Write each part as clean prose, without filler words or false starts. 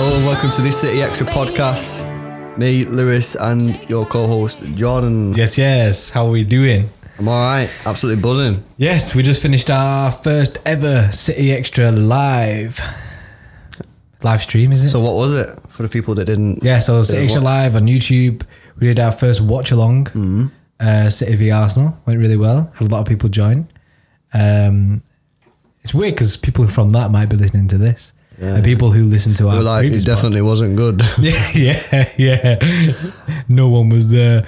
Hello and welcome to the City Xtra podcast. Me, Lewis, and your co-host, Jordan. Yes. How are we doing? I'm alright, absolutely buzzing. Yes, we just finished our first ever City Xtra live stream, is it? So what was it for the people that didn't? Yeah, so City Xtra live on YouTube. We did our first watch along. City v Arsenal went really well. Had a lot of people join. It's weird because people from that might be listening to this. Yeah. And people who listen to our like, it definitely wasn't good. Yeah. No one was there.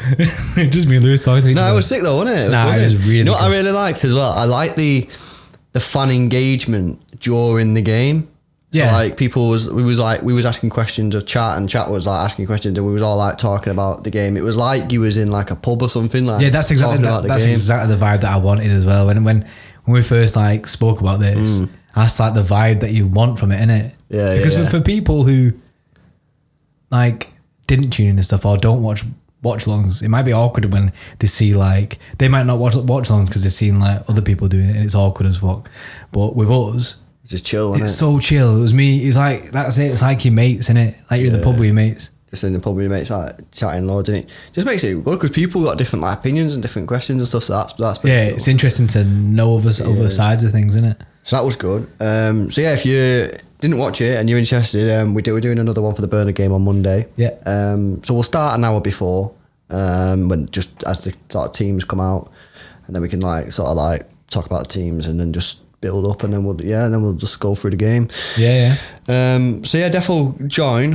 Just me and Lewis talking to each other. No, it was sick though, wasn't it? It was really You know what good. I really liked as well? I liked the fan engagement during the game. Yeah. So like we was asking questions of chat, and chat was like asking questions, and we was all like talking about the game. It was like you was in like a pub or something. Like, yeah, that's exactly the vibe that I wanted as well. When we first like spoke about this, that's like the vibe that you want from it, innit? Yeah. Because for people who like didn't tune in and stuff or don't watch longs, it might be awkward when they see like they might not watch longs because they've seen like other people doing it and it's awkward as fuck. But with us, just chill, wasn't it? It's so chill. It was me. It's like that's it. It's like your mates, innit? Like you're in the pub with your mates. Just in the pub with your mates, like chatting loads, and it just makes it good because people got different like opinions and different questions and stuff. So that's pretty cool. It's interesting to know other sides of things, isn't it? So that was good. So yeah, if you didn't watch it and you're interested, we're doing another one for the Burnley game on Monday. Yeah. So we'll start an hour before, when just as the sort of teams come out, and then we can like sort of like talk about the teams and then just build up, and then we'll just go through the game. Yeah. So yeah, defo join.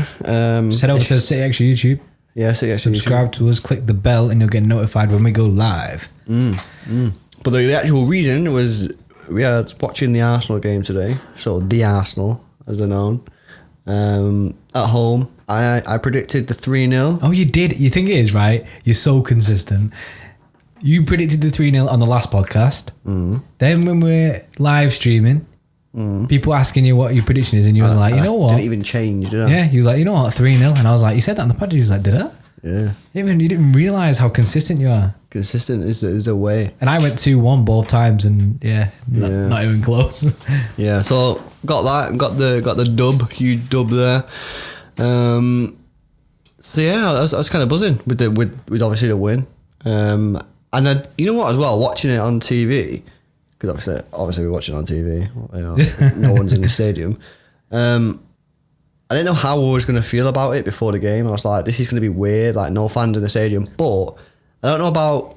Just head over to City Xtra YouTube. Yeah, City Xtra Subscribe to us, click the bell, and you'll get notified when we go live. But the actual reason was we are watching the Arsenal game today. So the Arsenal, as they're known, at home. I predicted the 3-0. Oh, you did? You think it is, right? You're so consistent. You predicted the 3-0 on the last podcast. Then when we're live streaming, people asking you what your prediction is, and you was like, you know what? Didn't even change, did I? Yeah, he was like, you know what, 3-0. And I was like, you said that on the podcast. He was like, did I? Yeah. You didn't realise how consistent you are. Consistent is a way. And I went 2-1 both times, and not even close. Yeah, so got the dub, huge dub there. So yeah, I was kind of buzzing with obviously the win. And then, you know what as well, watching it on TV, because obviously we're watching it on TV, you know, no one's in the stadium. I didn't know how I was going to feel about it before the game. I was like, this is going to be weird, like no fans in the stadium. But I don't know about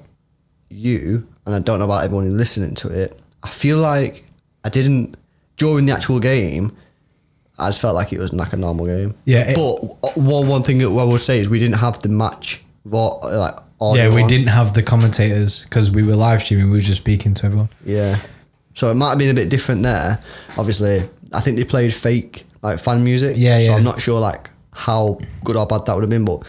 you, and I don't know about everyone listening to it. I feel like during the actual game, I just felt like it was like a normal game. Yeah. But one thing that I would say is we didn't have the match, we didn't have the commentators because we were live streaming. We were just speaking to everyone. Yeah. So it might have been a bit different there. Obviously, I think they played fake like fan music. Yeah. So I'm not sure like how good or bad that would have been, but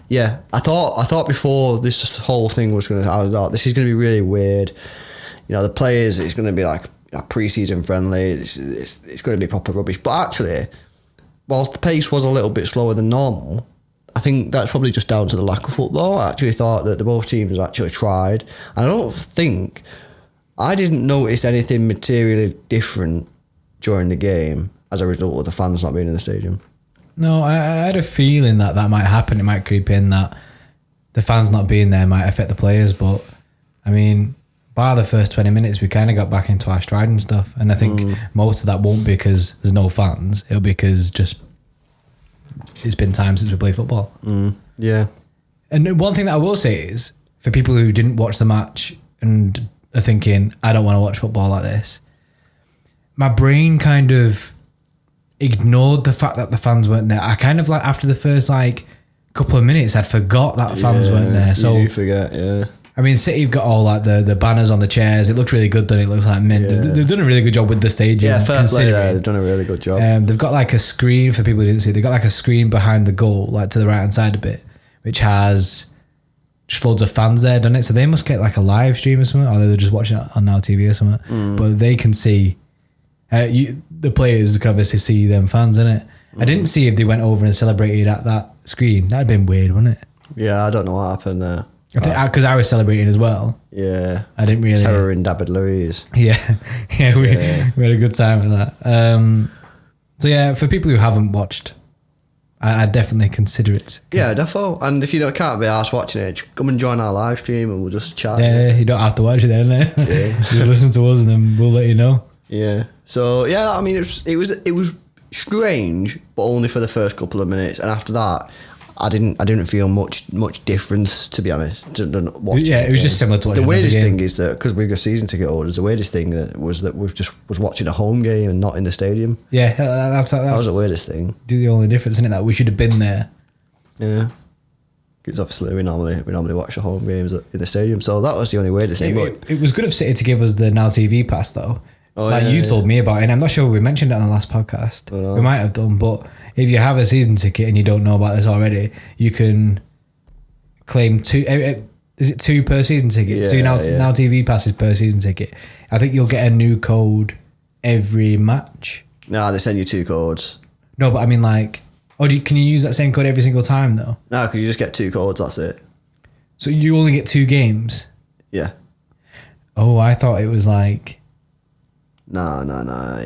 yeah, I thought before this whole thing was going to, I was like, this is going to be really weird. You know, the players, it's going to be like pre-season friendly. It's going to be proper rubbish. But actually, whilst the pace was a little bit slower than normal, I think that's probably just down to the lack of football. I actually thought that both teams actually tried. And I didn't notice anything materially different during the game as a result of the fans not being in the stadium. No, I had a feeling that might happen. It might creep in that the fans not being there might affect the players. But, I mean, by the first 20 minutes, we kind of got back into our stride and stuff. And I think most of that won't be because there's no fans. It'll be because just it's been time since we played football. Yeah. And one thing that I will say is, for people who didn't watch the match and are thinking, I don't want to watch football like this, my brain kind of ignored the fact that the fans weren't there. I kind of like, after the first like couple of minutes, I'd forgot that fans weren't there. So you do forget, yeah. I mean, City have got all like the banners on the chairs. It looks really good, doesn't it? It looks like mint. Yeah. They've done a really good job with the stadium. Yeah, fair play there. They've done a really good job. They've got like a screen, for people who didn't see, they've got like a screen behind the goal, like to the right hand side a bit, which has just loads of fans there, doesn't it? So they must get like a live stream or something, or they're just watching it on Now TV or something. But they can see, the players can obviously see them fans, innit? I didn't see if they went over and celebrated at that screen. That'd been weird, wouldn't it? Yeah, I don't know what happened there. I think because I was celebrating as well. Yeah. I didn't really. Terror in David Luiz. Yeah. We had a good time with that. So yeah, for people who haven't watched I'd definitely consider it. Yeah, defo. And if you can't be arsed watching it, just come and join our live stream and we'll just chat. Yeah, you don't have to watch it then, innit? Yeah. Just listen to us and then we'll let you know. Yeah. So yeah, I mean, it was strange, but only for the first couple of minutes, and after that, I didn't feel much difference, to be honest. Yeah, it was just similar to what the weirdest thing is that because we got season ticket orders, the weirdest thing that was watching a home game and not in the stadium. Yeah, that was the weirdest thing. The only difference, isn't it? That we should have been there. Yeah. Because obviously we normally watch the home games in the stadium, so that was the only weirdest thing. It was good of City to give us the Now TV pass though. Oh, like you told me about it, and I'm not sure we mentioned it on the last podcast. We might have done, but if you have a season ticket and you don't know about this already, you can claim 2. Is it 2 per season ticket? Yeah, 2 Now TV passes per season ticket. I think you'll get a new code every match. Nah, they send you 2 codes. No, but I mean like, can you use that same code every single time though? No, because you just get 2 codes. That's it. So you only get 2 games. Yeah. Oh, I thought it was like. No.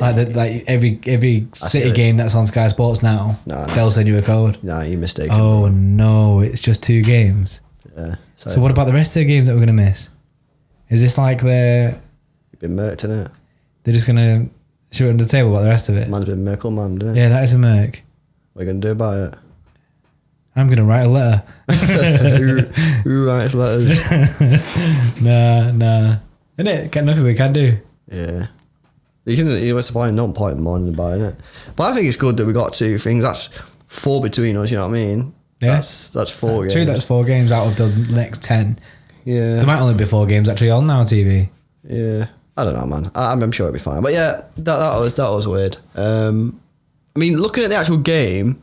Like every City game that's on Sky Sports now, they'll send you a code. No, you're mistaken. Oh no, it's just 2 games. Yeah. So what about the rest of the games that we're gonna miss? Is this like You've been murked, innit? they're just gonna shoot it under the table about the rest of it? Man's been Merkel man, didn't it? Yeah, that is a murk. What are you gonna do about it? I'm gonna write a letter. who writes letters? Nah. Innit? Nothing we can do. Yeah. You what's the point? No point in mourning about it. But I think it's good that we got 2 things. That's 4 between us. You know what I mean? Yeah. That's 4 games. True, that's 4 games out of the next 10. Yeah. There might only be 4 games actually on Now TV. Yeah. I don't know, man. I'm sure it'll be fine. But yeah, that was weird. I mean, looking at the actual game,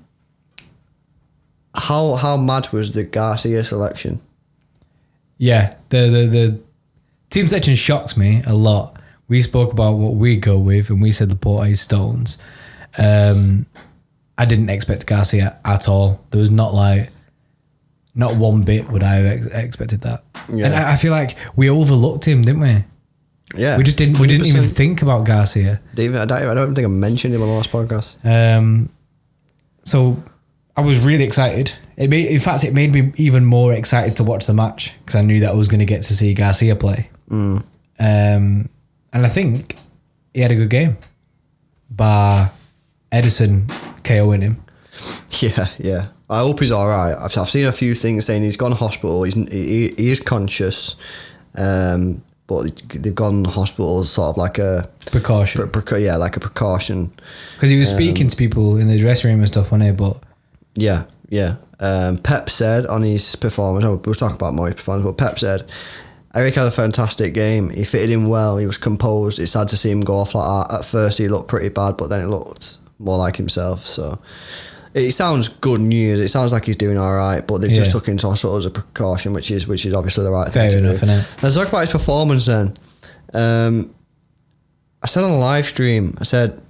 how mad was the Garcia selection? Yeah, the team selection shocks me a lot. We spoke about what we go with, and we said Laporte, Stones. I didn't expect Garcia at all. There was not one bit would I have expected that. Yeah. And I feel like we overlooked him, didn't we? Yeah, we just didn't. 100%. We didn't even think about Garcia. I don't think I mentioned him on the last podcast. So I was really excited. It made me even more excited to watch the match because I knew that I was going to get to see Garcia play. And I think he had a good game. Bar Edison KOing him. Yeah. I hope he's all right. I've seen a few things saying he's gone to hospital. He is conscious, but they've gone to hospital as sort of like a precaution. Like a precaution. Because he was speaking to people in the dressing room and stuff, wasn't he? But yeah. Pep said on his performance. We'll talk about more performance, but Pep said Eric had a fantastic game. He fitted in well. He was composed. It's sad to see him go off like that. At first, he looked pretty bad, but then it looked more like himself. So it sounds good news. It sounds like he's doing all right, but they've just took him to hospital as a precaution, which is obviously the right thing to do. Let's talk about his performance then. I said on the live stream, I said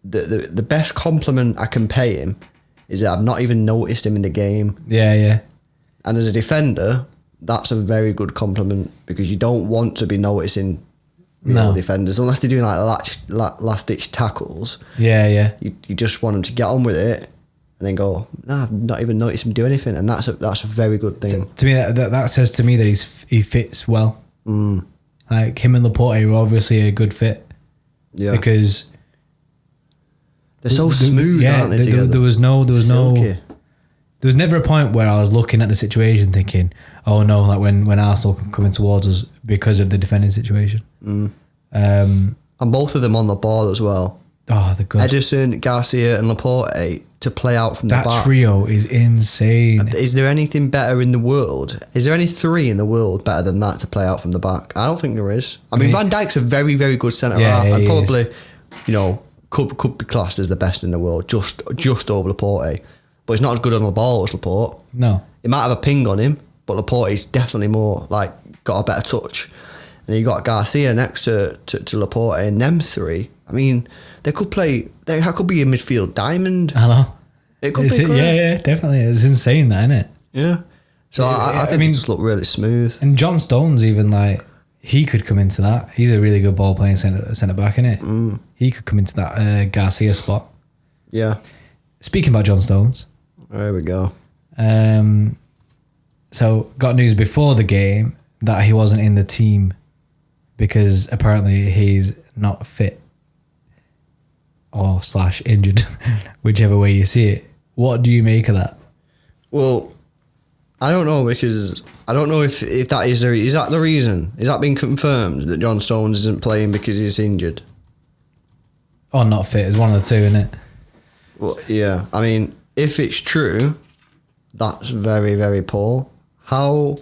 the best compliment I can pay him is that I've not even noticed him in the game. Yeah. And as a defender, that's a very good compliment because you don't want to be noticing real defenders unless they're doing like last ditch tackles. Yeah. You just want them to get on with it and then go, I've not even noticed him do anything, and that's a very good thing. To me, that says to me that he fits well. Like him and Laporte were obviously a good fit. Yeah, because they're so smooth, aren't they? There was never a point where I was looking at the situation thinking, oh no, like when Arsenal coming towards us because of the defending situation. And both of them on the ball as well. Oh, they're good. Edison, Garcia and Laporte to play out from the back. That trio is insane. Is there anything better in the world? Is there any 3 in the world better than that to play out from the back? I don't think there is. I mean Van Dijk's a very, very good centre-half and probably, could be classed as the best in the world, just over Laporte. But he's not as good on the ball as Laporte. No. He might have a ping on him, but Laporte's definitely more, got a better touch. And you got Garcia next to Laporte, and them 3, I mean, that could be a midfield diamond. I know. It could be. Yeah, definitely. It's insane, that, isn't it? Yeah. So I think it just looked really smooth. And John Stones even, he could come into that. He's a really good ball playing centre back, isn't it? He could come into that Garcia spot. Yeah. Speaking about John Stones, There we go. So got news before the game that he wasn't in the team because apparently he's not fit or / injured, whichever way you see it. What do you make of that? Well, I don't know, because I don't know if that is that the reason? Is that been confirmed that John Stones isn't playing because he's injured? Or not fit? It's one of the two, isn't it? Well, yeah. I mean, if it's true, that's very, very poor. How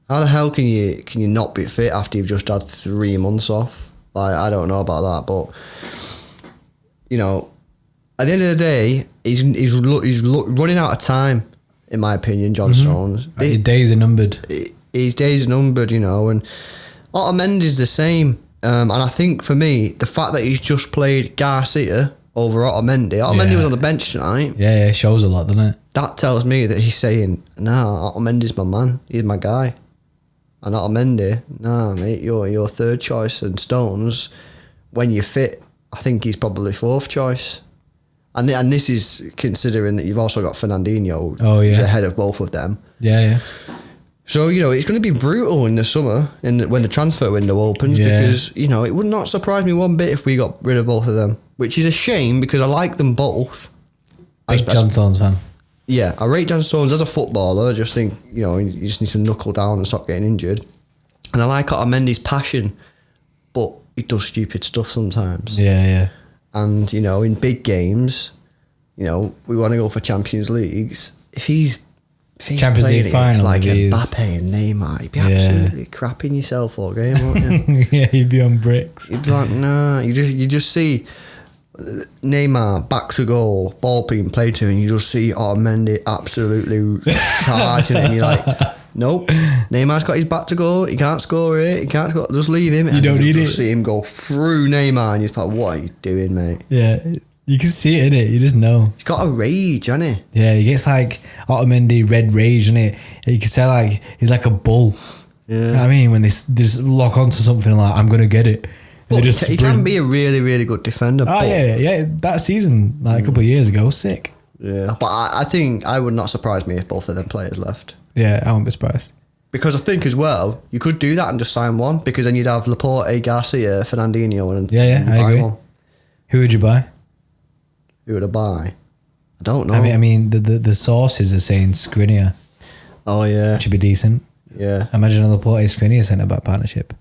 the hell can you not be fit after you've just had 3 months off? Like, I don't know about that, but you know, at the end of the day, he's running out of time, in my opinion. John Stones, His days are numbered. His days are numbered, you know, and Otamendi's the same. And I think for me, the fact that he's just played Garcia over Otamendi was on the bench tonight. Yeah, it shows a lot, doesn't it? That tells me that he's saying, nah, Otamendi's my man. He's my guy. And Otamendi, nah, mate, you're your third choice. And Stones, when you're fit, I think he's probably fourth choice. And this is considering that you've also got Fernandinho, who's ahead of both of them. Yeah. So, you know, it's going to be brutal in the summer when the transfer window opens, because, you know, it would not surprise me one bit if we got rid of both of them, which is a shame because I like them both. Big John Stones fan. Yeah, I rate John Stones as a footballer. I just think, you know, you just need to knuckle down and stop getting injured. And I like Otamendi's passion, but he does stupid stuff sometimes. Yeah. And, you know, in big games, you know, we want to go for Champions Leagues. If he's Champions League final, like Mbappe and Neymar, you'd be absolutely crapping yourself all game, wouldn't you? Yeah, you'd be on bricks. You'd be like, nah. You just see Neymar back to goal, ball being played to, and you just see Otamendi absolutely charging it, and you're like, nope, Neymar's got his back to goal, he can't score it, just leave him. You don't need it. You just see him go through Neymar, and you're just like, what are you doing, mate? Yeah, you can see it, innit? You just know. He's got a rage, hasn't he? Yeah, he gets like Otamendi red rage, innit? You can tell like he's like a bull. Yeah. You know what I mean? When they just lock onto something like, I'm going to get it. But he can be a really, really good defender. Oh, yeah. That season, like a couple of years ago, sick. Yeah, but I think I would not surprise me if both of them players left. Yeah, I wouldn't be surprised. Because I think as well, you could do that and just sign one, because then you'd have Laporte, Garcia, Fernandinho, and I agree. Who would you buy? Who would I buy? I don't know. I mean, the sources are saying Skriniar. Oh yeah, which would be decent. Yeah, imagine a Laporte Skriniar centre back partnership.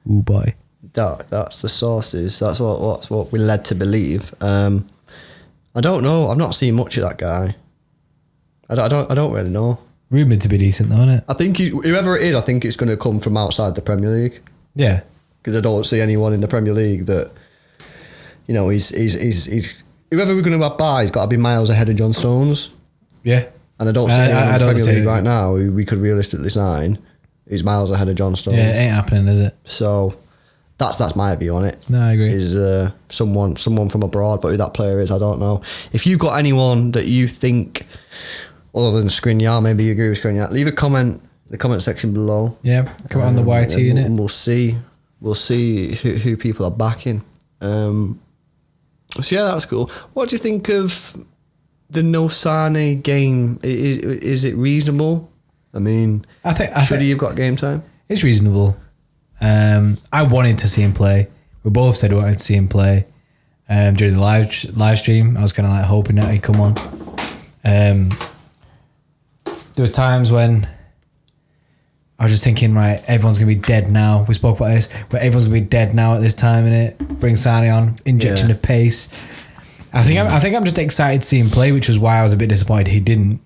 Ooh boy. That's the sources. That's what we're led to believe. I don't know. I've not seen much of that guy. I don't really know. Rumoured to be decent though, isn't it? I think whoever it is, I think it's going to come from outside the Premier League. Yeah, because I don't see anyone in the Premier League that, you know, he's whoever we're going to buy has got to be miles ahead of John Stones. Yeah, and I don't see anyone in the Premier League right now who we could realistically sign who's miles ahead of John Stones. Yeah, it ain't happening, is it? So that's my view on it. No, I agree. Is someone from abroad, but who that player is, I don't know. If you've got anyone that you think, other than Skriniar, maybe you agree with Skriniar, leave a comment in the comment section below. Yeah, come on the YT in it. And we'll see who people are backing. So yeah, that's cool. What do you think of the No Sane game? Is it reasonable? I mean, should he have got game time? It's reasonable. I wanted to see him play. We both said we wanted to see him play. During the live stream, I was kind of like hoping that he'd come on. There was times when I was just thinking, right, everyone's gonna be dead now. We spoke about this, but everyone's gonna be dead now at this time, innit? Bring Sane on, injection of pace. I think I'm just excited to see him play, which was why I was a bit disappointed he didn't.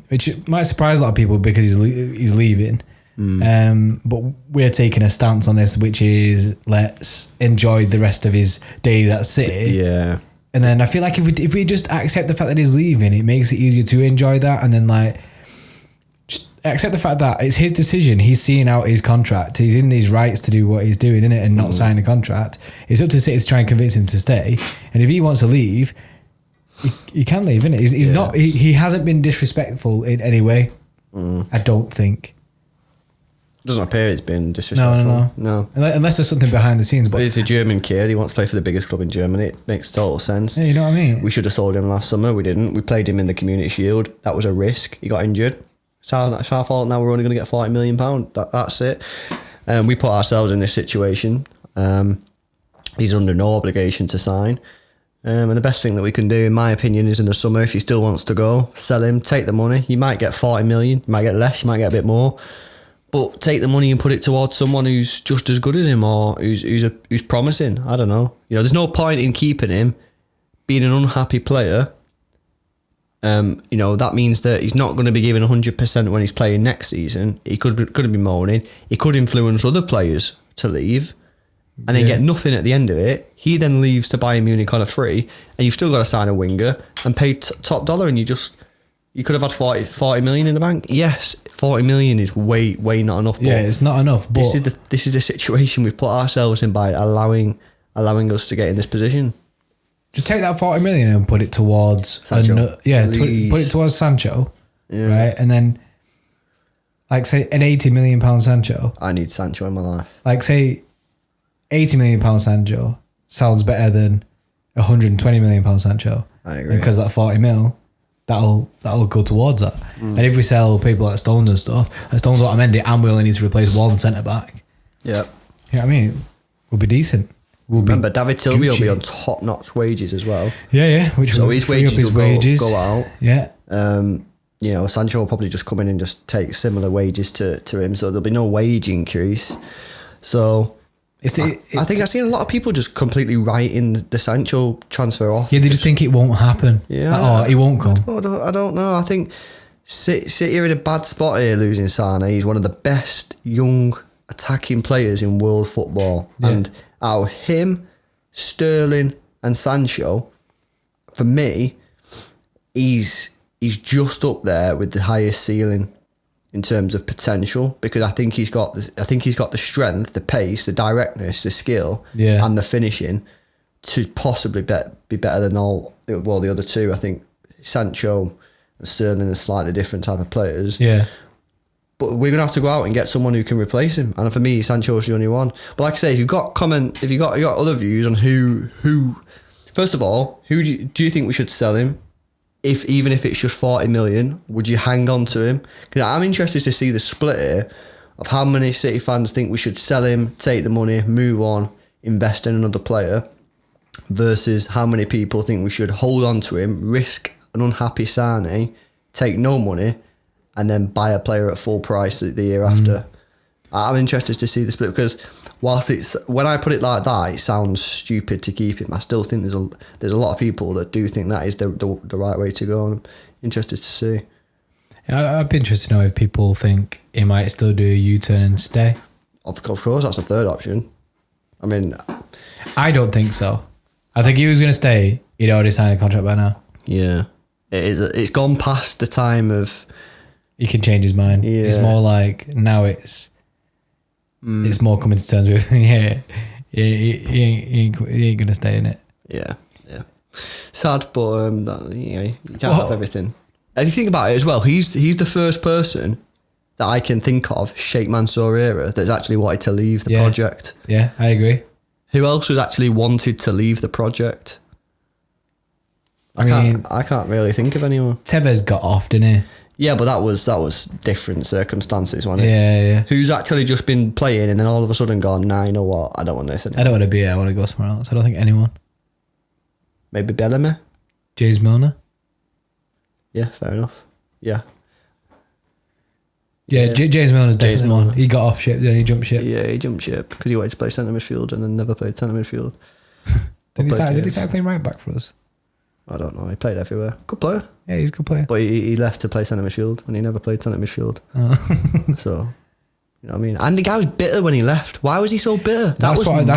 Which might surprise a lot of people because he's leaving. But we're taking a stance on this, which is let's enjoy the rest of his days at City. Yeah. And then I feel like if we just accept the fact that he's leaving, it makes it easier to enjoy that. And then like just accept the fact that it's his decision. He's seeing out his contract. He's in these rights to do what he's doing, innit, and not sign a contract. It's up to City to try and convince him to stay. And if he wants to leave, he can leave, innit? He's not. He hasn't been disrespectful in any way. I don't think. Doesn't appear it's been disrespectful. No. Unless there's something behind the scenes. But he's a German kid. He wants to play for the biggest club in Germany. It makes total sense. Yeah, you know what I mean? We should have sold him last summer. We didn't. We played him in the Community Shield. That was a risk. He got injured. It's our fault. Now we're only going to get £40 million. That's it. We put ourselves in this situation. He's under no obligation to sign. And the best thing that we can do, in my opinion, is in the summer, if he still wants to go, sell him, take the money. You might get 40 million, you might get less, you might get a bit more. But take the money and put it towards someone who's just as good as him or who's promising. I don't know. You know, there's no point in keeping him, being an unhappy player. You know, that means that he's not going to be giving 100% when he's playing next season. He could be moaning. He could influence other players to leave and then get nothing at the end of it. He then leaves to Bayern Munich on a free, and you've still got to sign a winger and pay top dollar, and you could have had 40 million in the bank. Yes, 40 million is way not enough. Yeah, it's not enough. But this is the situation we've put ourselves in by allowing us to get in this position. Just take that 40 million and put it towards Sancho. put it towards Sancho, right? And then, like, say an 80 million pound Sancho. I need Sancho in my life. Like, say 80 million pound Sancho sounds better than 120 million pound Sancho. I agree. Because that 40 mil, that'll go towards that. And if we sell people like Stones and stuff, and Stones will amend it, and we only need to replace one centre back. Yeah. You know what I mean? We'll be decent. Remember, David Tilby will be on top-notch wages as well. Yeah. So his wages will go out. Yeah. You know, Sancho will probably just come in and just take similar wages to him, so there'll be no wage increase. So I think I've seen a lot of people just completely writing the Sancho transfer off. Yeah, they just think it won't happen. Yeah. He won't come. I don't know. I think City are in a bad spot here losing Sane. He's one of the best young attacking players in world football. Yeah. And out of him, Sterling and Sancho, for me, he's just up there with the highest ceiling in terms of potential, because I think he's got the strength, the pace, the directness, the skill, and the finishing to possibly be better than the other two. I think Sancho and Sterling are slightly different type of players. Yeah. But we're gonna have to go out and get someone who can replace him. And for me, Sancho's the only one. But like I say, if you've got other views on who first of all, who do you think we should sell him? Even if it's just 40 million, would you hang on to him? Because I'm interested to see the split here of how many City fans think we should sell him, take the money, move on, invest in another player, versus how many people think we should hold on to him, risk an unhappy Sane, take no money, and then buy a player at full price the year after. I'm interested to see the split, because whilst when I put it like that, it sounds stupid to keep him. I still think there's a lot of people that do think that is the right way to go, and I'm interested to see. Yeah, I'd be interested to know if people think he might still do a U-turn and stay. Of course, that's a third option. I mean, I don't think so. I think if he was going to stay, he'd already signed a contract by now. Yeah, it's gone past the time of he can change his mind. Yeah. It's more like now it's more coming to terms with he ain't gonna stay in it. Yeah. Sad, but you can't have everything. If you think about it as well, he's the first person that I can think of, Sheikh Mansour era, that's actually wanted to leave the project. Yeah, I agree. Who else has actually wanted to leave the project? I can't really think of anyone. Tevez got off, didn't he? Yeah, but that was different circumstances, wasn't it? Yeah. Who's actually just been playing and then all of a sudden gone, nah, you know what? I don't want this anymore. I don't want to be here. I want to go somewhere else. I don't think anyone. Maybe Bellamy? James Milner? Yeah, fair enough. Yeah. James Milner's definitely one. He got off ship, then he jumped ship. Yeah, he jumped ship because he wanted to play centre midfield and then never played centre midfield. Did he start playing right back for us? I don't know. He played everywhere. Good player. Yeah, he's a good player. But he left to play centre midfield and he never played centre midfield. Oh. So, you know what I mean? And the guy was bitter when he left. Why was he so bitter? That's what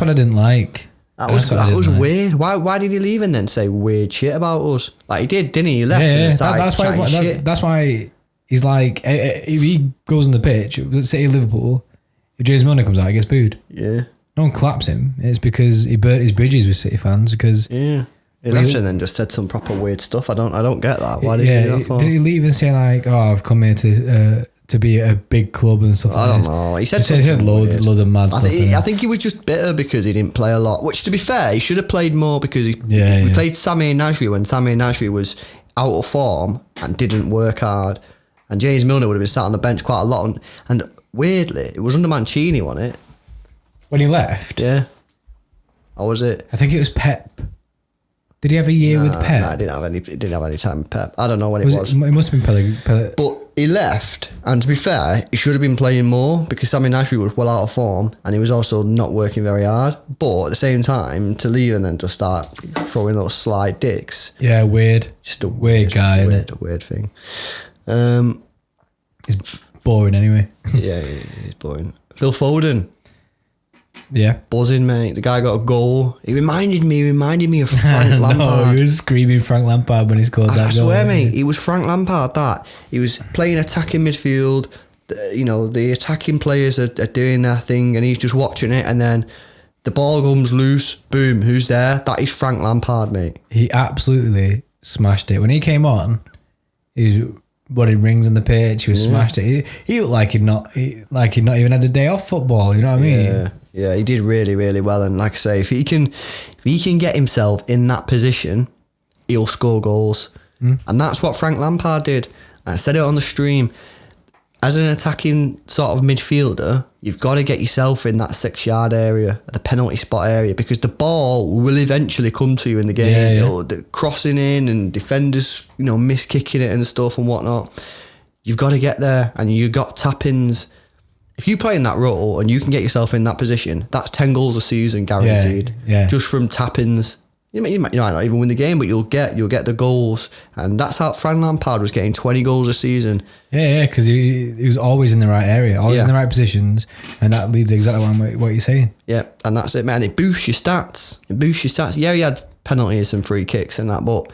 I didn't like. That was weird. Why did he leave and then say weird shit about us? Like he did, didn't he? He left and started chatting shit. That's why he's like, if he goes on the pitch, let's say Liverpool, if James Milner comes out, he gets booed. Yeah. No one claps him. It's because he burnt his bridges with City fans because... Yeah. He left and then just said some proper weird stuff. I don't get that. Why did he do that for? Did he leave and say like, "Oh, I've come here to to be at a big club and stuff. I don't know. He said loads of mad stuff. I think he was just bitter because he didn't play a lot. Which, to be fair, he should have played more because we played Samir Nasri when Samir Nasri was out of form and didn't work hard, and James Milner would have been sat on the bench quite a lot. And weirdly, it was under Mancini, wasn't it? When he left? Yeah. Or was it? I think it was Pep. Did he have a year with Pep? No, he didn't have any time with Pep. I don't know when it was. It must have been Pele. But he left, and to be fair, he should have been playing more because Sammy Nasri was well out of form, and he was also not working very hard. But at the same time, to leave and then to start throwing little slide dicks. Yeah, weird. Just a weird guy. Weird thing. He's boring anyway. Yeah, he's boring. Phil Foden. Yeah. Buzzing, mate. The guy got a goal. He reminded me of Frank Lampard. No, he was screaming Frank Lampard when he scored that goal. I swear, mate, he was Frank Lampard, that. He was playing attacking midfield. The attacking players are doing their thing and he's just watching it, and then the ball comes loose. Boom, who's there? That is Frank Lampard, mate. He absolutely smashed it. When he came on, he was running rings on the pitch. He was smashed it. He looked like he'd not even had a day off football. You know what I mean? Yeah, he did really, really well. And like I say, if he can get himself in that position, he'll score goals. And that's what Frank Lampard did. I said it on the stream. As an attacking sort of midfielder, you've got to get yourself in that 6-yard area, the penalty spot area, because the ball will eventually come to you in the game. Crossing in and defenders, miss kicking it and stuff and whatnot. You've got to get there, and you've got tap-ins. If you play in that role and you can get yourself in that position, that's 10 goals a season guaranteed. Yeah. Just from tap-ins. You might not even win the game, but you'll get the goals. And that's how Frank Lampard was getting 20 goals a season. Yeah, because he was always in the right area, always in the right positions, and that leads exactly what you're saying. Yeah, and that's it, man. It boosts your stats. Yeah, he had penalties and free kicks and that, but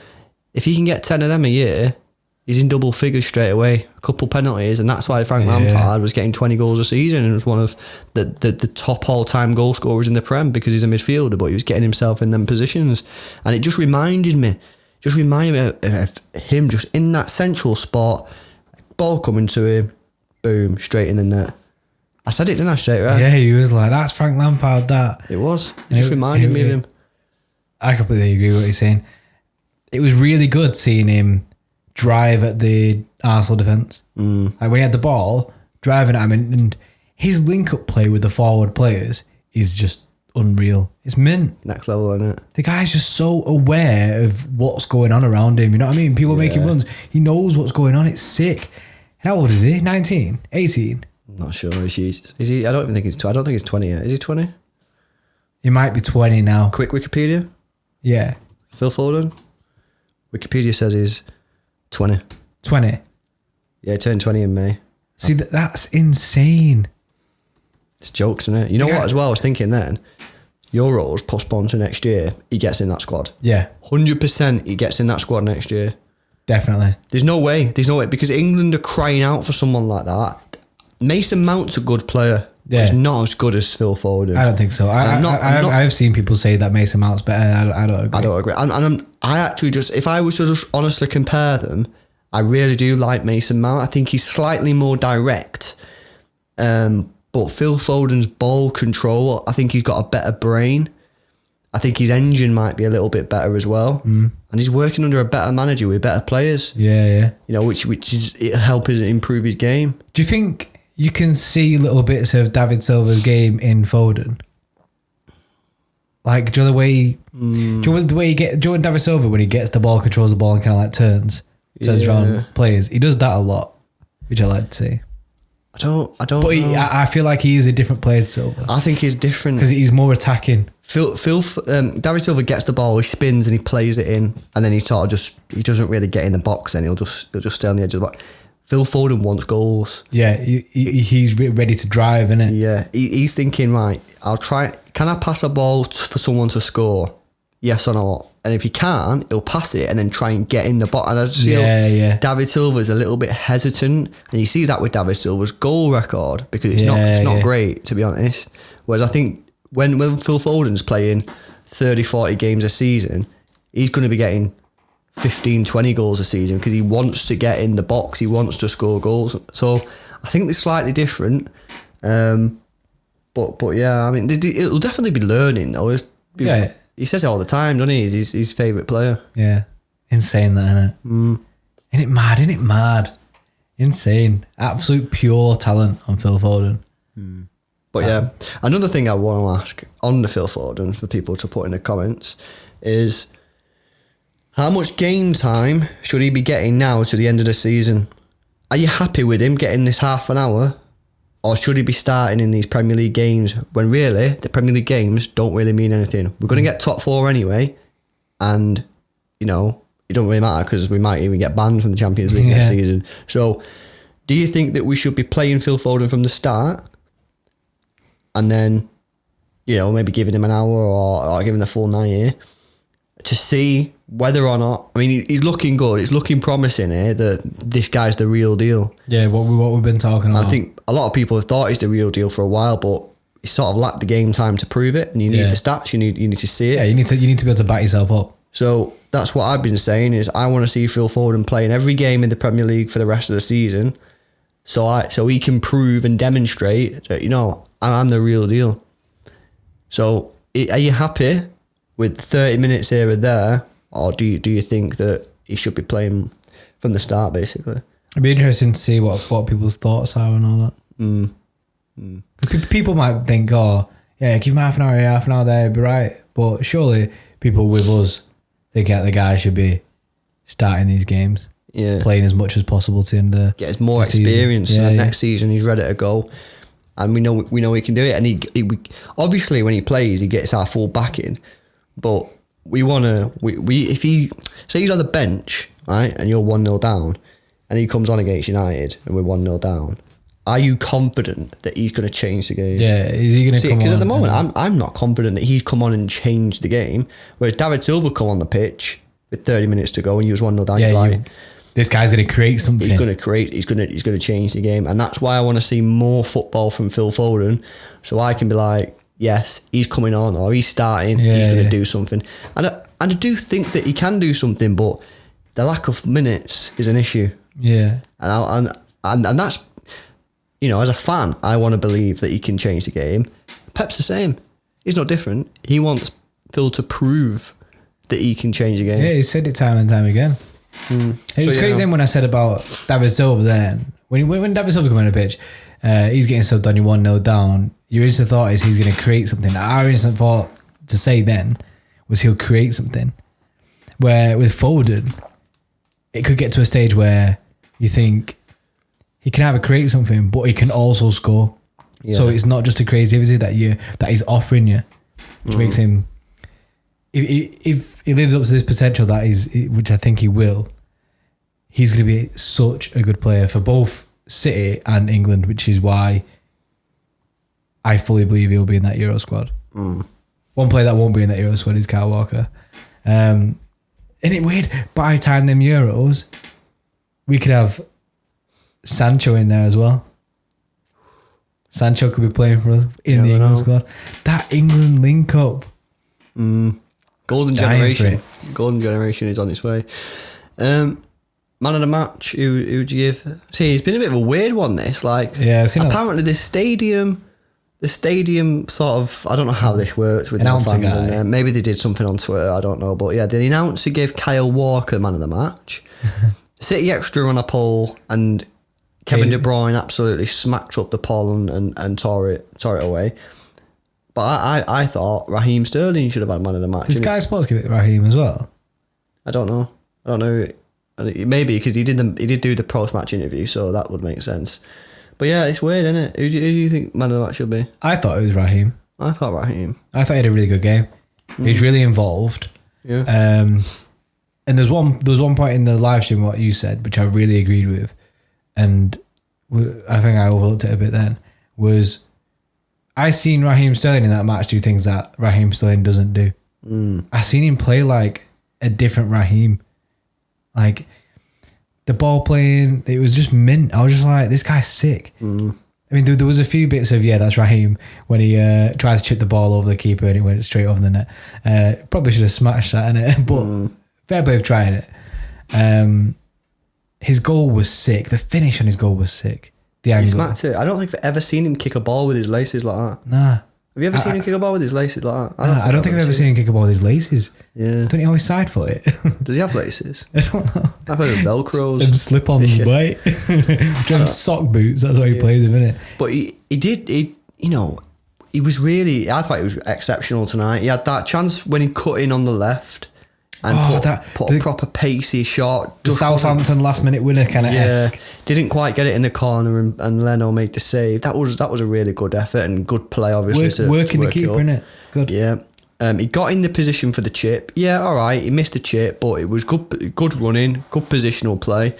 if he can get 10 of them a year, he's in double figures straight away. A couple penalties, and that's why Frank Lampard was getting 20 goals a season and was one of the top all-time goal scorers in the Prem because he's a midfielder, but he was getting himself in them positions. And it just reminded me of him just in that central spot, ball coming to him, boom, straight in the net. I said it, didn't I, straight away? Yeah, he was like, that's Frank Lampard, that. It was. It just reminded me of him. I completely agree with what you're saying. It was really good seeing him drive at the Arsenal defence. Like when he had the ball, driving at him, and his link-up play with the forward players is just unreal. It's mint. Next level, isn't it? The guy's just so aware of what's going on around him. You know what I mean? People making runs. He knows what's going on. It's sick. How old is he? 19? 18? I'm not sure. Is he? I don't even think he's 20. I don't think he's 20 yet. Is he 20? He might be 20 now. Quick Wikipedia. Yeah. Phil Foden. Wikipedia says he's 20. 20? Yeah, he turned 20 in May. See, that's insane. It's jokes, isn't it? You know what, as well, I was thinking then, Euros postponed to next year, he gets in that squad. Yeah. 100% he gets in that squad next year. Definitely. There's no way, because England are crying out for someone like that. Mason Mount's a good player, but he's not as good as Phil Foden. I don't think so. I've seen people say that Mason Mount's better, and I don't agree. I don't agree. I actually just, if I was to just honestly compare them, I really do like Mason Mount. I think he's slightly more direct. But Phil Foden's ball control, I think he's got a better brain. I think his engine might be a little bit better as well. And he's working under a better manager with better players. Yeah. Which is helping improve his game. Do you think you can see little bits of David Silva's game in Foden? Like, do you know the way? Do you know when David Silva, when he gets the ball, controls the ball and kind of like turns around players? He does that a lot, which I like to see. I don't But know. I feel like he is a different player to Silva. I think he's different because he's more attacking. David Silva gets the ball, he spins and he plays it in, and then he doesn't really get in the box, and he'll just stay on the edge of the box. Phil Foden wants goals. Yeah, he's ready to drive, isn't it? Yeah, he's thinking, right, I'll try. Can I pass a ball for someone to score? Yes or no? And if he can't, he'll pass it and then try and get in the box. And I just feel David Silva's a little bit hesitant, and you see that with David Silva's goal record because it's not great, to be honest. Whereas I think when Phil Foden's playing 30, 40 games a season, he's going to be getting 15, 20 goals a season because he wants to get in the box. He wants to score goals. So I think they're slightly different. But yeah, I mean, it'll definitely be learning though. Yeah. He says it all the time, doesn't he? He's his favourite player. Yeah. Insane that, isn't it? Mm. Isn't it mad? Insane. Absolute pure talent on Phil Foden. But yeah, another thing I want to ask on the Phil Foden for people to put in the comments is how much game time should he be getting now to the end of the season? Are you happy with him getting this half an hour? Or should he be starting in these Premier League games when really the Premier League games don't really mean anything? We're going to get top 4 anyway. And, you know, it don't really matter because we might even get banned from the Champions League next season. So do you think that we should be playing Phil Foden from the start? And then, you know, maybe giving him an hour or giving the full 90 to see whether or not... I mean, he's looking good. It's looking promising here that this guy's the real deal. Yeah, what we've been talking about. I think a lot of people have thought he's the real deal for a while, but he sort of lacked the game time to prove it, and you need the stats. You need to see it. Yeah, you need to be able to back yourself up. So that's what I've been saying is I want to see Phil Foden playing every game in the Premier League for the rest of the season, so he can prove and demonstrate that, you know, I'm the real deal. So are you happy with 30 minutes here or there, or do you think that he should be playing from the start, basically? It'd be interesting to see what people's thoughts are and all that. People might think, oh, yeah, give him half an hour here, half an hour there, be right. But surely people with us think that the guy should be starting these games, playing as much as possible to end the get more experience. So next season he's ready to go, and we know he can do it. And he obviously when he plays, he gets our full backing. But we want to, if he, say he's on the bench, right, and you're 1-0 down, and he comes on against United and we're 1-0 down, are you confident that he's going to change the game? Yeah, is he going to come on? Because at the moment, I'm not confident that he'd come on and change the game, whereas David Silva come on the pitch with 30 minutes to go and he was 1-0 down, you're like... This guy's going to create something. He's going to change the game, and that's why I want to see more football from Phil Foden, so I can be like, yes, he's coming on, or he's starting, he's going to do something. And I do think that he can do something, but the lack of minutes is an issue. Yeah. And that's, you know, as a fan, I want to believe that he can change the game. Pep's the same. He's not different. He wants Phil to prove that he can change the game. Yeah, he said it time and time again. It was crazy when I said about David Silva then. When David Silva came on the pitch, he's getting subbed on, you're 1-0 down. Your instant thought is he's going to create something. Our instant thought to say then was he'll create something. Where with Foden, it could get to a stage where you think he can either create something, but he can also score. Yeah. So it's not just a creativity that he's offering you, which makes him. If he lives up to this potential that which I think he will, he's going to be such a good player for both City and England, which is why I fully believe he'll be in that Euro squad. One player that won't be in that Euro squad is Kyle Walker. Isn't it weird? By the time them Euros, we could have Sancho in there as well. Sancho could be playing for us in the England squad. That England link up. Golden generation. Golden generation is on its way. Man of the match, who would you give? See, it's been a bit of a weird one, this. Like, apparently the stadium sort of, I don't know how this works with no fans in there. Maybe they did something on Twitter, I don't know. But yeah, the announcer gave Kyle Walker man of the match. City Xtra on a poll, and Kevin De Bruyne absolutely smacked up the poll and tore it away. But I thought Raheem Sterling should have had man of the match. Is Sky Sports give it Raheem as well? I don't know. Maybe because he did do the post-match interview, so that would make sense. But yeah, it's weird, isn't it? Who do you think man of the match should be? I thought it was Raheem. I thought Raheem. I thought he had a really good game. He's really involved. Yeah. And there's one point in the live stream what you said, which I really agreed with, and I think I overlooked it a bit then, was I seen Raheem Sterling in that match do things that Raheem Sterling doesn't do. I seen him play like a different Raheem. Like the ball playing, it was just mint. I was just like, this guy's sick. I mean, there was a few bits of, that's Raheem when he tries to chip the ball over the keeper and it went straight over the net. Probably should have smashed that, innit? But fair play of trying it. His goal was sick. The finish on his goal was sick. the angle. He smacked it. I don't think I've ever seen him kick a ball with his laces like that. Nah. Have you ever seen him kick a ball with his laces like that? I don't think I've ever seen him kick a ball with his laces. Yeah. Don't he always side foot it? Does he have laces? I don't know. I've heard of Velcros. Them slip-ons, Yeah. right? Them sock boots. That's what he plays in, isn't it? But he was really, I thought he was exceptional tonight. He had that chance when he cut in on the left and put a proper pacey shot. The Southampton last minute winner kind of esque. Didn't quite get it in the corner and Leno made the save. That was a really good effort and good play, obviously. Working the keeper, innit? Good. Yeah. He got in the position for the chip. Yeah, all right. He missed the chip, but it was good running, good positional play.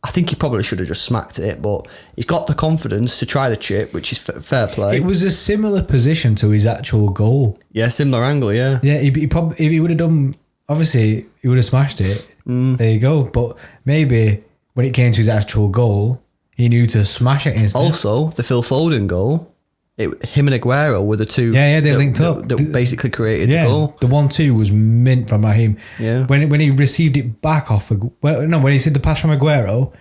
I think he probably should have just smacked it, but he's got the confidence to try the chip, which is fair play. It was a similar position to his actual goal. Yeah, similar angle, yeah. Yeah, he probably, if he would have done, obviously, he would have smashed it. There you go. But maybe when it came to his actual goal, he knew to smash it instead. Also, the Phil Foden goal, him and Aguero were the two. Yeah, they linked up. That basically created the goal. The 1-2 was mint from Raheem. Yeah. When he received it back off, when he said the pass from Aguero,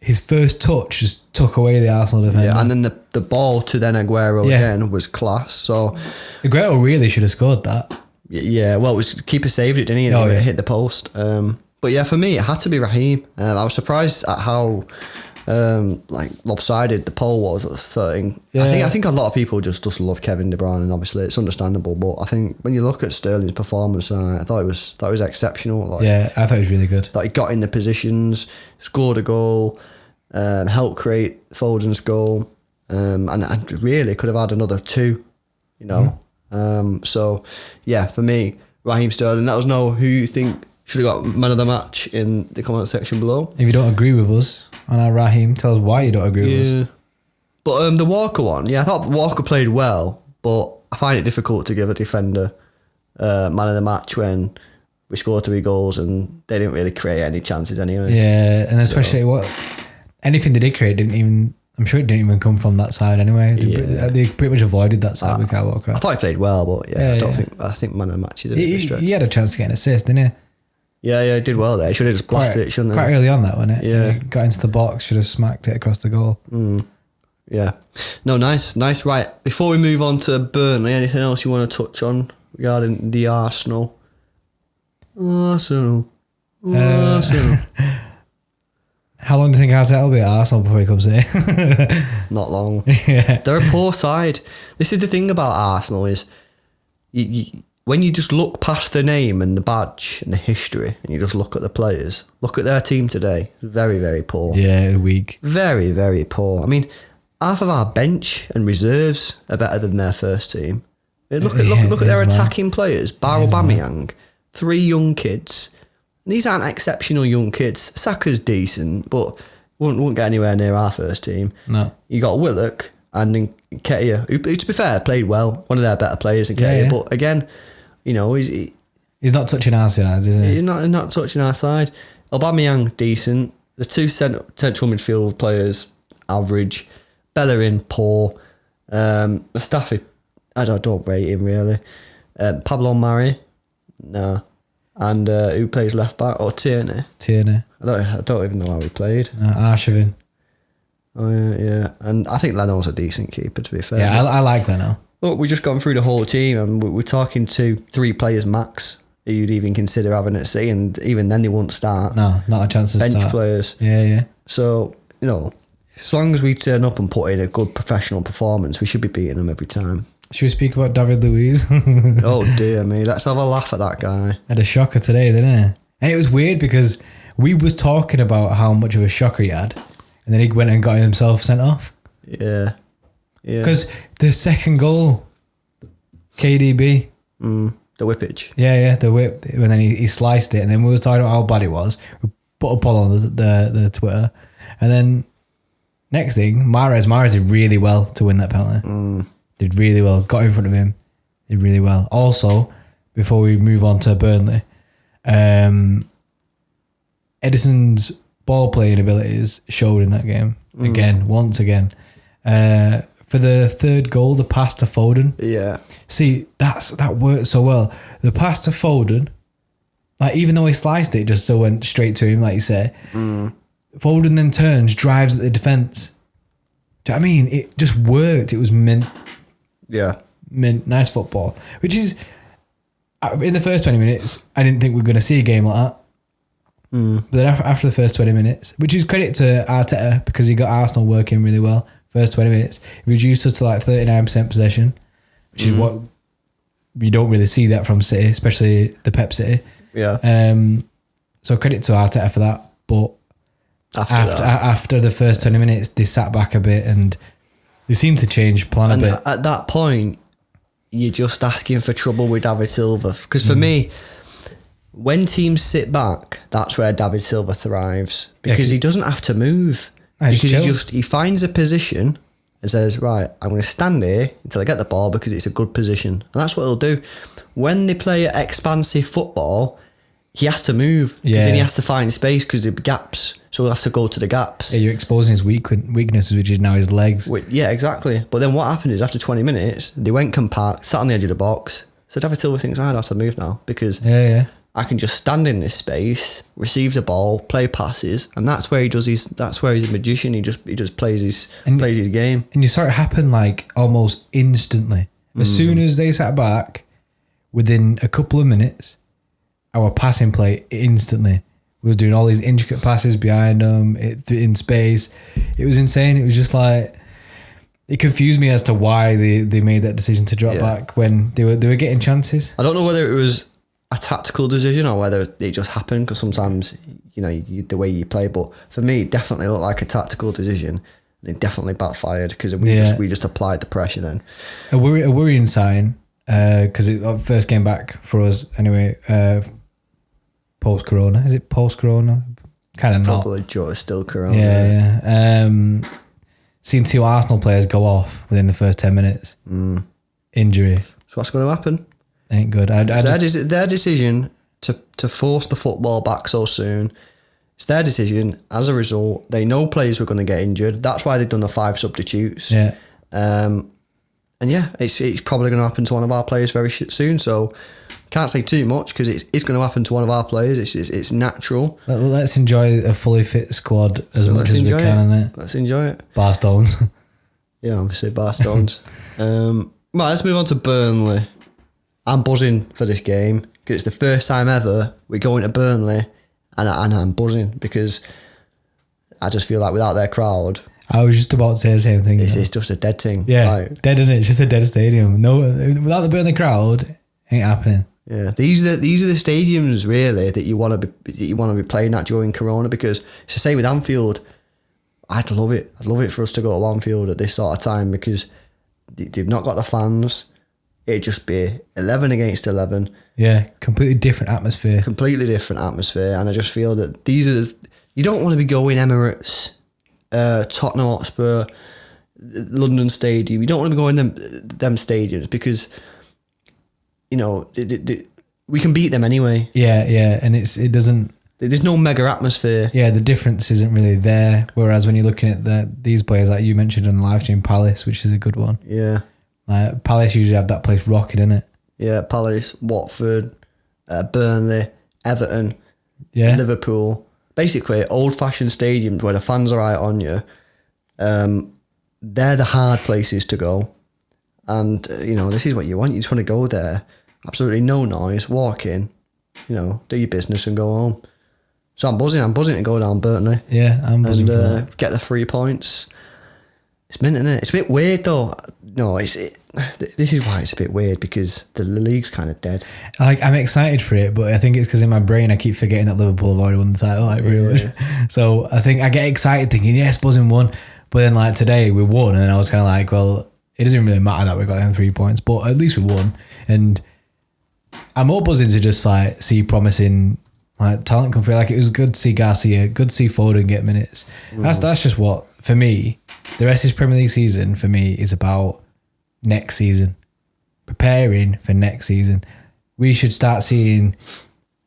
his first touch just took away the Arsenal defender. Yeah, and then the ball to then Aguero again was class. So Aguero really should have scored that. Yeah, well, it was keeper saved it, didn't he? And it hit the post. But yeah, for me, it had to be Raheem. I was surprised at how lopsided the poll was at 13. Yeah. I think a lot of people just love Kevin De Bruyne, and obviously it's understandable. But I think when you look at Sterling's performance, I thought it was exceptional. I thought it was really good. That he got in the positions, scored a goal, helped create Foden's goal, and really could have had another two. So yeah, for me, Raheem Sterling. Let us know who you think should have got man of the match in the comment section below. If you don't agree with us on our Raheem, tell us why you don't agree with us. But the Walker one, I thought Walker played well, but I find it difficult to give a defender man of the match when we scored 3 goals and they didn't really create any chances anyway. Yeah, and especially anything they did create I'm sure it didn't even come from that side anyway. They pretty much avoided that side with Kyle Walker. I thought he played well, but I think man of the match is a bit of a stretch. He had a chance to get an assist, didn't he? Yeah, he did well there. He should have just blasted it, shouldn't he? Quite early on that, wasn't it? Yeah. He got into the box, should have smacked it across the goal. Yeah. No, nice. Right, before we move on to Burnley, anything else you want to touch on regarding the Arsenal? Arsenal. How long do you think Arteta will be at Arsenal before he comes here? Not long. Yeah. They're a poor side. This is the thing about Arsenal is when you just look past the name and the badge and the history and you just look at the players, look at their team today. Very, very poor. Yeah, weak. Very, very poor. I mean, half of our bench and reserves are better than their first team. Look at their attacking players. Bar Aubameyang, 3 young kids. These aren't exceptional young kids. Saka's decent, but won't get anywhere near our first team. No. You got Willock and Nketiah, who to be fair, played well. One of their better players, Nketiah. But again, he's not touching our side, is he? He's not touching our side. Aubameyang, decent. The 2 central midfield players, average. Bellerin, poor. Mustafi, I don't rate him really. Pablo Mari, nah. And who plays left back? Or Tierney? I don't even know how he played. Arshavin. Oh yeah. And I think Leno's a decent keeper, to be fair. Yeah, I like Leno. Look, we've just gone through the whole team and we're talking to 3 players max who you'd even consider having at sea, and even then they won't start. No, not a chance to start. Bench players. Yeah. So, as long as we turn up and put in a good professional performance, we should be beating them every time. Should we speak about David Luiz? Oh dear me, let's have a laugh at that guy. Had a shocker today, didn't he? And it was weird because we was talking about how much of a shocker he had, and then he went and got himself sent off. Yeah. Because the second goal, KDB. The whippage. Yeah, the whip. And then he sliced it, and then we was talking about how bad it was. We put a poll on the Twitter, and then next thing, Mahrez did really well to win that penalty. Did really well. Got in front of him. Did really well. Also, before we move on to Burnley, Edison's ball playing abilities showed in that game. Once again. For the 3rd goal, the pass to Foden. Yeah. See, that worked so well. The pass to Foden, like even though he sliced it, just so went straight to him, like you say. Foden then turns, drives at the defence. Do you know what I mean? It just worked. It was mint, nice football. Which is, in the first 20 minutes, I didn't think we were going to see a game like that. But then after the first 20 minutes, which is credit to Arteta because he got Arsenal working really well. First 20 minutes, he reduced us to like 39% possession, which is what you don't really see that from City, especially the Pep City. Yeah. So credit to Arteta for that. But after the first 20 minutes, they sat back a bit and they seemed to change plan a bit. At that point, you're just asking for trouble with David Silva. Because for me, when teams sit back, that's where David Silva thrives. Because he doesn't have to move. Because he finds a position and says, right, I'm going to stand here until I get the ball because it's a good position. And that's what he'll do. When they play expansive football, he has to move because then he has to find space because there are gaps. So he'll have to go to the gaps. Yeah, you're exposing his weaknesses, which is now his legs. Yeah, exactly. But then what happened is after 20 minutes, they went compact, sat on the edge of the box. So David Silva thinks, I don't have to move now because I can just stand in this space, receive the ball, play passes, and that's where he does his. That's where he's a magician. He just plays his game. And you saw it happen like almost instantly. As soon as they sat back, within a couple of minutes, our passing play instantly. We were doing all these intricate passes behind them in space. It was insane. It was just like, it confused me as to why they made that decision to drop back when they were getting chances. I don't know whether it was a tactical decision or whether it just happened because sometimes the way you play. But for me, it definitely looked like a tactical decision. It definitely backfired because we just applied the pressure then. A worrying sign because it first came back for us anyway. Post-corona. Is it post-corona? Kind of not. Probably just still corona. Yeah. Seeing 2 Arsenal players go off within the first 10 minutes. Injury. So what's going to happen? Ain't good. Their decision to force the football back so soon, it's their decision. As a result, they know players were going to get injured. That's why they've done the 5 substitutes. Yeah. And it's probably going to happen to one of our players very soon. So can't say too much because it's going to happen to one of our players. It's natural. Let's enjoy a fully fit squad as much as we can. Let's enjoy it. Bar Stones. Yeah, obviously Bar Stones. Right, let's move on to Burnley. I'm buzzing for this game because it's the first time ever we're going to Burnley, and I'm buzzing because I just feel like without their crowd, I was just about to say the same thing. It's just a dead thing. Yeah, dead, isn't it? It's just a dead stadium. No, without the Burnley crowd, ain't happening. Yeah, these are the stadiums really that you want to be playing at during Corona because it's the same with Anfield. I'd love it. I'd love it for us to go to Anfield at this sort of time because they've not got the fans. It'd just be 11 against 11. Yeah, completely different atmosphere. Completely different atmosphere, and I just feel that you don't want to be going Emirates, Tottenham Hotspur, London Stadium. You don't want to be going them stadiums because we can beat them anyway. Yeah, and it doesn't. There's no mega atmosphere. Yeah, the difference isn't really there. Whereas when you're looking at these players, like you mentioned on the live stream, Palace, which is a good one. Yeah. Palace usually have that place rocking, innit? Yeah, Palace, Watford, Burnley, Everton, Liverpool. Basically, old-fashioned stadiums where the fans are out on you. They're the hard places to go. And, this is what you want. You just want to go there. Absolutely no noise, walk in, do your business and go home. So I'm buzzing to go down Burnley. Yeah, I'm buzzing for that. Get the 3 points. It's mint, isn't it? It's a bit weird though. No, this is why it's a bit weird because the league's kind of dead. I'm excited for it, but I think it's because in my brain I keep forgetting that Liverpool have already won the title. Really. So I think I get excited thinking, yes, buzzing won. But then today we won, and I was kind of like, well, it doesn't really matter that we got them 3 points, but at least we won. And I'm more buzzing to just see promising talent come through. It was good to see Garcia, good to see Foden get minutes. That's just what, for me, the rest of this Premier League season for me is about next season. Preparing for next season. We should start seeing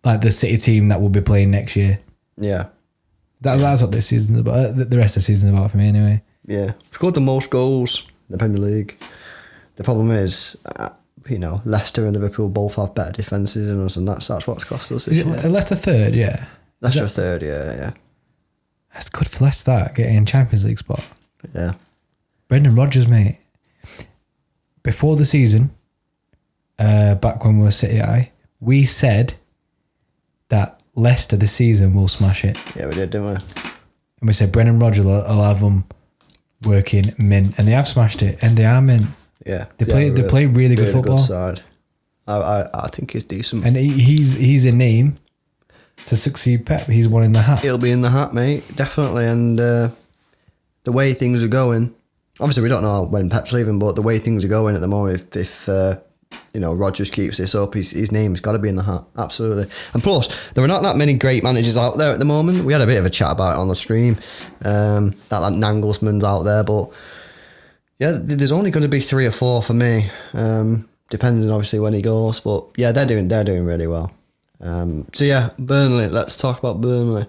the City team that will be playing next year. Yeah. That's what this season's about. The rest of the season's about for me anyway. Yeah. We've scored the most goals in the Premier League. The problem is, Leicester and Liverpool both have better defences than us, and that's what's cost us. Is it Leicester third? Yeah. Leicester third, yeah. That's good for Leicester, getting a Champions League spot. Yeah. Brendan Rodgers, mate. Before the season, back when we were City Eye, we said that Leicester this season will smash it. Yeah, we did, didn't we? And we said Brendan Rodgers will have them working mint, and they have smashed it, and they are mint. Yeah, They play really good football. Good side. I think he's decent. And he's a name to succeed Pep. He's one in the hat. He'll be in the hat, mate, definitely. And the way things are going, obviously we don't know when Pep's leaving, but the way things are going at the moment, if Rodgers keeps this up, his name's got to be in the hat, absolutely. And plus, there are not that many great managers out there at the moment. We had a bit of a chat about it on the stream, that like Nagelsmann's out there, but yeah, there's only going to be 3 or 4 for me, depending obviously when he goes. But yeah, they're doing really well. So yeah, Burnley. Let's talk about Burnley.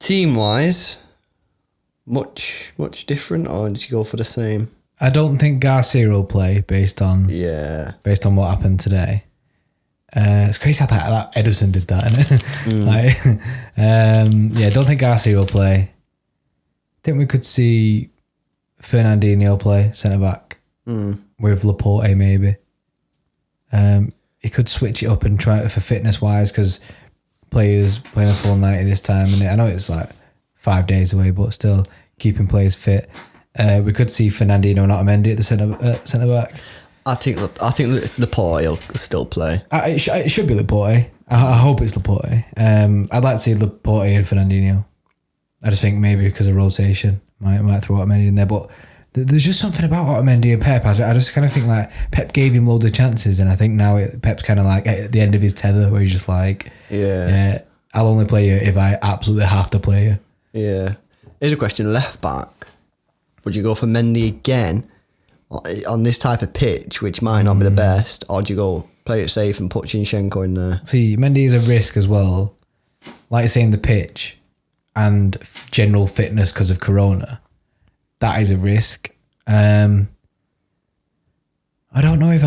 Team wise, much different, or did you go for the same? I don't think Garcia will play based on what happened today. It's crazy how that Ederson did that, isn't it? I don't think Garcia will play. I think we could see Fernandinho play centre back with Laporte maybe. He could switch it up and try for fitness wise, because players playing a full 90 this time, and I know it's like 5 days away, but still keeping players fit. We could see Fernandinho and Otamendi at the centre back. I think Laporte will still play. It should be Laporte. I hope it's Laporte. I'd like to see Laporte and Fernandinho. I just think maybe because of rotation, might throw Otamendi in there, but there's just something about Otamendi and Pep. I just kind of think like Pep gave him loads of chances, and I think now Pep's kind of like at the end of his tether, where he's just like, yeah, I'll only play you if I absolutely have to play you. Yeah. Here's a question: left back. Would you go for Mendy again on this type of pitch, which might not be the best, or do you go play it safe and put Zinchenko in there? See, Mendy is a risk as well. Like you say, in the pitch and general fitness because of Corona, that is a risk. I don't know if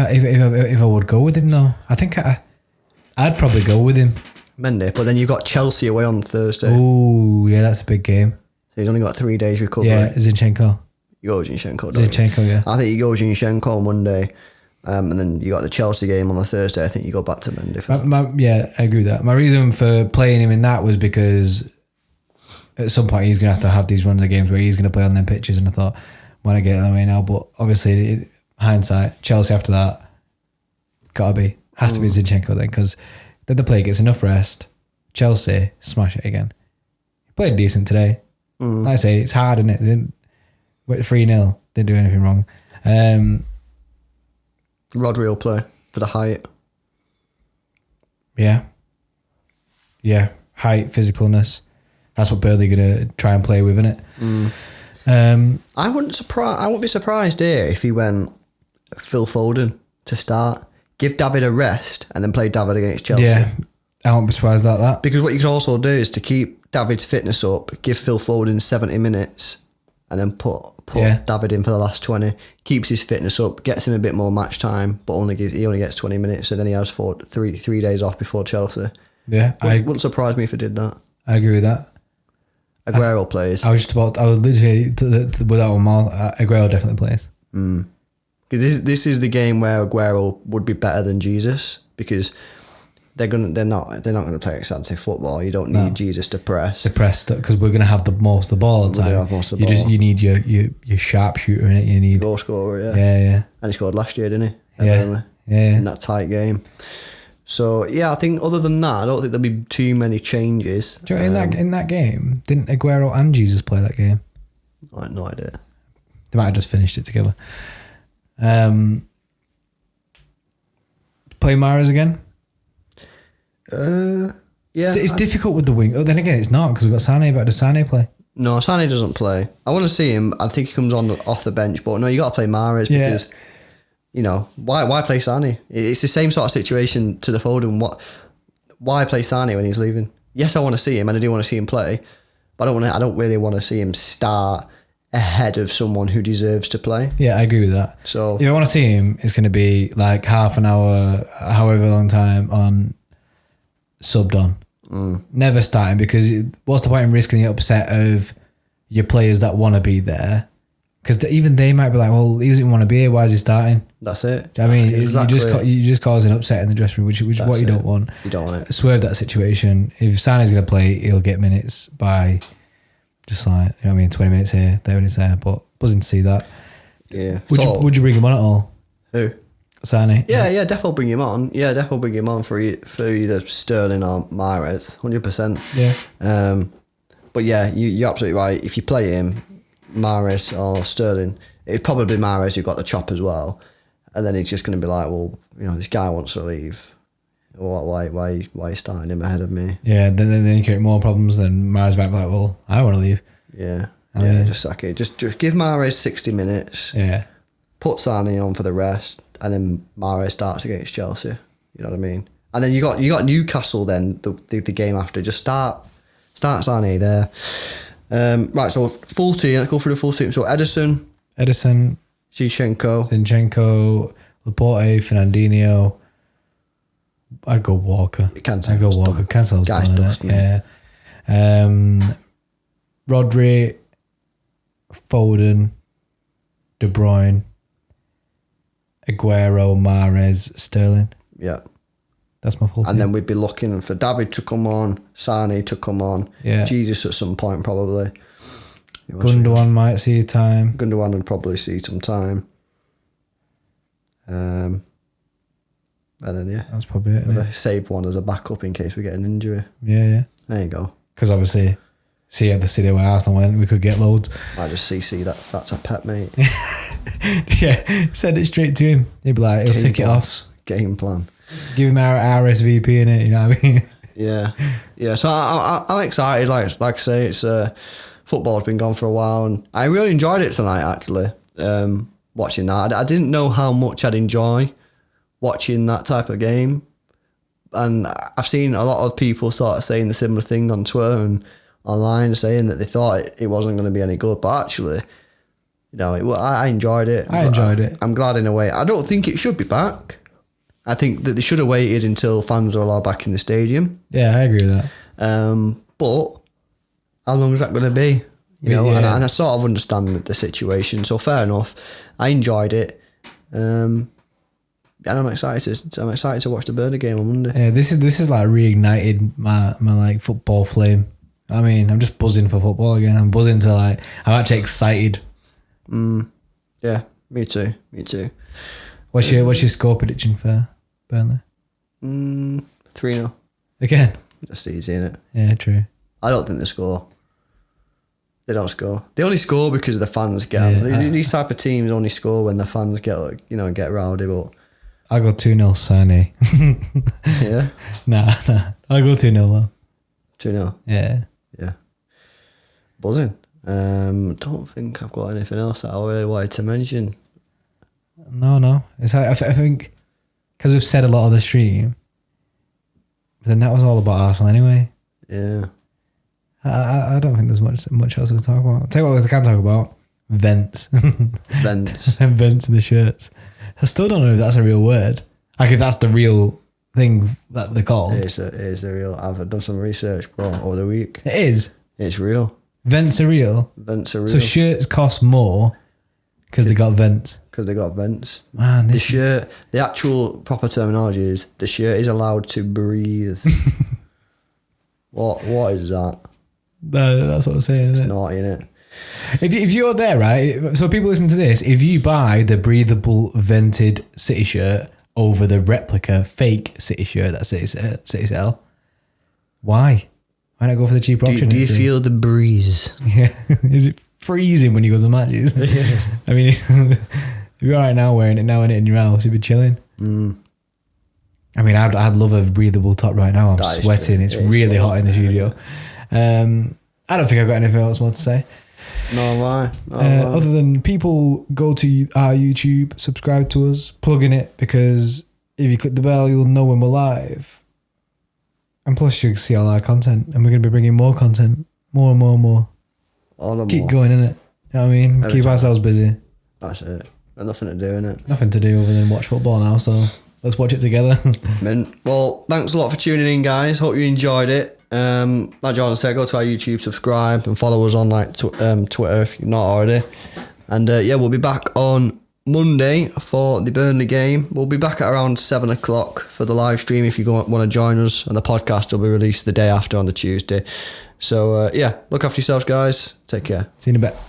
I would go with him though. I think I'd probably go with him. Mendy, but then you've got Chelsea away on Thursday. Oh yeah, that's a big game. So he's only got 3 days recovery. Yeah, Zinchenko. You go Zinchenko, don't Zinchenko, you? yeah. I think you go Zinchenko on Monday, and then you got the Chelsea game on the Thursday. I think you go back to Mendy. Yeah, I agree with that. My reason for playing him in that was because at some point he's going to have these runs of games where he's going to play on them pitches, and I thought, why not get it that way now? But obviously, hindsight, Chelsea after that, has to be Zinchenko then, because then the player gets enough rest. Chelsea, smash it again. He played decent today. Like I say, it's hard, isn't it? They didn't 3-0, didn't do anything wrong. Rodri will play for the height. Yeah, height, physicalness. That's what Burnley going to try and play with, isn't it? I wouldn't be surprised here if he went Phil Foden to start, give David a rest, and then play David against Chelsea. Yeah, I won't be surprised at that. Because what you could also do is to keep David's fitness up, give Phil Foden 70 minutes, and then put David in for the last 20. Keeps his fitness up, gets him a bit more match time, but he only gets 20 minutes, so then he has 3 days off before Chelsea. Yeah, wouldn't surprise me if he did that. I agree with that. Aguero plays. I was literally without one more. Aguero definitely plays. Because this is the game where Aguero would be better than Jesus, because they're not gonna play expansive football. You don't need Jesus to press. Because we're gonna have the most of the ball all the time. You need your sharpshooter in it. You need goal scorer. Yeah. And he scored last year, didn't he? Yeah. In that tight game. So yeah, I think other than that, I don't think there'll be too many changes. Do you know, in that game, didn't Aguero and Jesus play that game? I have no idea. They might have just finished it together. Play Mahrez again? Yeah. It's difficult with the wing. Oh, then again, it's not, because we've got Sané. But does Sané play? No, Sané doesn't play. I want to see him. I think he comes on off the bench, but no, you got to play Mahrez because, why play Sané? It's the same sort of situation to the Foden. Why play Sané when he's leaving? Yes, I want to see him, and I do want to see him play, but I don't really want to see him start ahead of someone who deserves to play. Yeah, I agree with that. So if I want to see him, it's going to be like half an hour, however long time on subbed on. Never starting, because what's the point in risking the upset of your players that want to be there Because even they might be like, well, he doesn't want to be here. Why is he starting? That's it. Do you know what I mean? Exactly. You just cause an upset in the dressing room, which is what you don't want. You don't want it. Swerve that situation. If Sané's going to play, he'll get minutes by just like, 20 minutes here, 30 minutes there. But buzzing to see that. Yeah. Would you bring him on at all? Who? Sané? Yeah, definitely bring him on. Yeah, definitely bring him on for either Sterling or Mahrez, 100%. Yeah. But yeah, you're absolutely right. If you play him, Mahrez or Sterling, it'd probably be Mahrez who got the chop as well. And then he's just going to be like, well, this guy wants to leave. Why are you starting him ahead of me? Yeah, then you create more problems. Then Mahrez might be like, well, I want to leave. Yeah. Just like it. Just give Mahrez 60 minutes. Yeah. Put Sané on for the rest, and then Mahrez starts against Chelsea. You know what I mean? And then you got Newcastle. Then the game after, just start Sané there. Right, so full team. Let's go through the full team. So Edison, Zinchenko, Laporte, Fernandinho. I'd go Walker. I'd go Walker. Cancelo's Guy's dust, yeah. Rodri, Foden, De Bruyne, Aguero, Mahrez, Sterling. Yeah. That's my full team. And then we'd be looking for David to come on, Sané to come on, Jesus at some point probably. Gundogan might see time. Gundogan would probably see some time. And then that's probably it. Save one as a backup in case we get an injury. Yeah. There you go. Because obviously, see how the city where Arsenal went, we could get loads. I just CC that's a pet, mate. Yeah, send it straight to him. He'd be like, he'll tick it off. Game plan. Give him our RSVP in it, you know what I mean? Yeah. So I'm excited. Like I say, it's football's been gone for a while, and I really enjoyed it tonight. Actually, watching that, I didn't know how much I'd enjoy watching that type of game, and I've seen a lot of people sort of saying the similar thing on Twitter and online, saying that they thought it wasn't going to be any good, but actually, I enjoyed it. I'm glad in a way. I don't think it should be back. I think that they should have waited until fans are allowed back in the stadium. Yeah, I agree with that. But how long is that going to be? And I sort of understand the situation. So fair enough. I enjoyed it. And I'm excited to watch the Burnley game on Monday. Yeah, this is like reignited my like football flame. I mean, I'm just buzzing for football again. I'm buzzing to I'm actually excited. Yeah, me too. What's your score prediction for Burnley? 3-0. Again? Just easy, innit? Yeah, true. I don't think they score. They don't score. They only score because the fans get them. These type of teams only score when the fans get get rowdy. But I'll go 2-0 Sané. Yeah? Nah. I'll go 2-0 though. 2-0? Yeah. Buzzing. Don't think I've got anything else that I really wanted to mention. No. I think because we've said a lot of the stream, then that was all about Arsenal anyway. Yeah. I don't think there's much else to talk about. I'll tell you what we can talk about. Vents. Vents. And vents in the shirts. I still don't know if that's a real word. Like if that's the real thing that they're called. It is the real. I've done some research, bro, over the week. It is? It's real. Vents are real? Vents are real. So shirts cost more because they got vents? Because they got vents. Man, the actual proper terminology is the shirt is allowed to breathe. What is that? No, that's what I'm saying. It's naughty, innit? If you're there, right? So people listen to this. If you buy the breathable vented City shirt over the replica fake City shirt that City sell, why? Why not go for the cheaper option? Do you feel the breeze? Yeah. Is it freezing when you go to matches? Yeah. I mean, if you're all right now wearing it now and in your house, you'd be chilling. I mean, I'd love a breathable top right now. I'm sweating. It's really hot in the studio. I don't think I've got anything else more to say. No, why? Other than people go to our YouTube, subscribe to us, plug in it, because if you click the bell, you'll know when we're live. And plus, you can see all our content, and we're going to be bringing more content, more and more. Keep going, innit? You know what I mean? Keep ourselves busy. That's it. There's nothing to do, innit? Nothing to do other than watch football now, so let's watch it together. Well, thanks a lot for tuning in, guys. Hope you enjoyed it. Like Jordan said, go to our YouTube, subscribe, and follow us on Twitter if you're not already. And we'll be back on Monday for the Burnley game. We'll be back at around 7 o'clock for the live stream if you want to join us, and the podcast will be released the day after on the Tuesday. So look after yourselves, guys. Take care. See you in a bit.